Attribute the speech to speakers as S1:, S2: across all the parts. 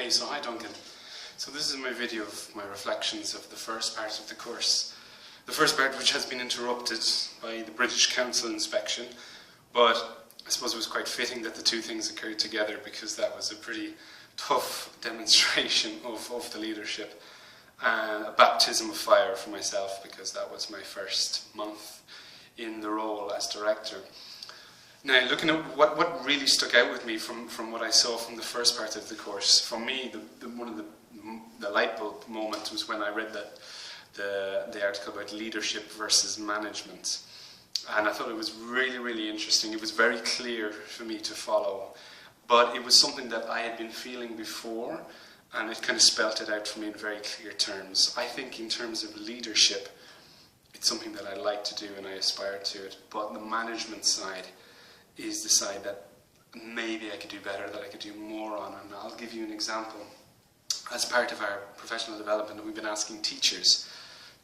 S1: Okay, so hi Duncan. So this is my video of my reflections of the first part of the course. The first part which has been interrupted by the British Council inspection, but I suppose it was quite fitting that the two things occurred together because that was a pretty tough demonstration of the leadership and a baptism of fire for myself because that was my first month in the role as director. Now, looking at what really stuck out with me from what I saw from the first part of the course, for me, one of the light bulb moment was when I read the article about leadership versus management. And I thought it was really, really interesting. It was very clear for me to follow, but it was something that I had been feeling before, and it kind of spelt it out for me in very clear terms. I think in terms of leadership, it's something that I like to do and I aspire to it, but the management side is the side that maybe I could do better, that I could do more on. And I'll give you an example. As part of our professional development, we've been asking teachers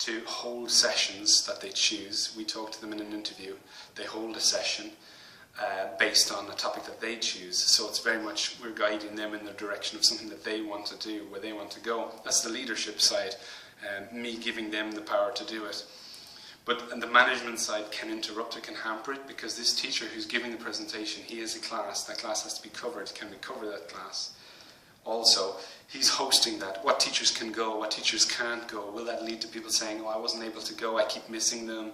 S1: to hold sessions that they choose. We talk to them in an interview. They hold a session based on a topic that they choose. So it's very much, we're guiding them in the direction of something that they want to do, where they want to go. That's the leadership side, me giving them the power to do it. But the management side can interrupt it, can hamper it, because this teacher who's giving the presentation, he has a class, that class has to be covered. Can we cover that class? Also, he's hosting that. What teachers can go, what teachers can't go? Will that lead to people saying, oh, I wasn't able to go, I keep missing them?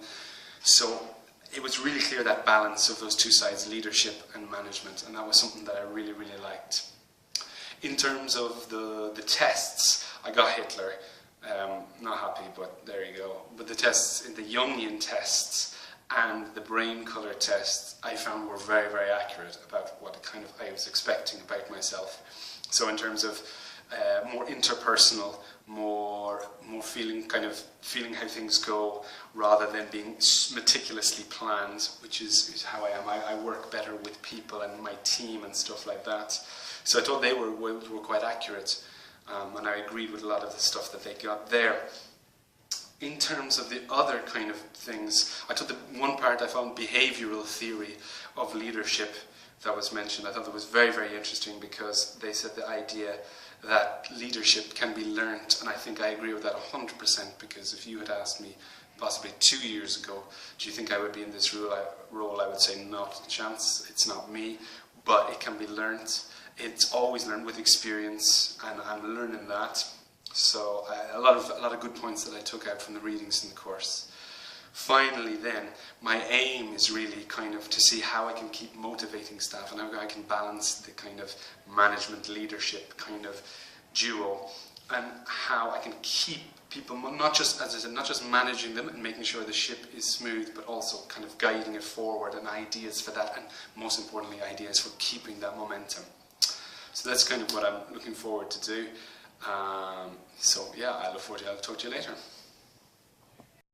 S1: So it was really clear, that balance of those two sides, leadership and management, and that was something that I really, really liked. In terms of the tests, I got Hitler. Not happy, but there you go. But the tests, the Jungian tests and the brain colour tests, I found were very, very accurate about what kind of I was expecting about myself. So in terms of more interpersonal, more feeling how things go, rather than being meticulously planned, which is how I am. I work better with people and my team and stuff like that. So I thought they were quite accurate. And I agreed with a lot of the stuff that they got there. In terms of the other kind of things, I thought the one part I found behavioural theory of leadership that was mentioned, I thought that was very, very interesting, because they said the idea that leadership can be learnt, and I think I agree with that 100%, because if you had asked me possibly 2 years ago, do you think I would be in this role, I would say not a chance, it's not me, but it can be learnt. It's always learned with experience, and I'm learning that. So a lot of good points that I took out from the readings in the course. Finally then, my aim is really kind of to see how I can keep motivating staff and how I can balance the kind of management leadership kind of duo, and how I can keep people, not just, as I said, not just managing them and making sure the ship is smooth, but also kind of guiding it forward, and ideas for that, and most importantly ideas for keeping that momentum. So that's kind of what I'm looking forward to do. So yeah, I look forward to it. I'll talk to you later.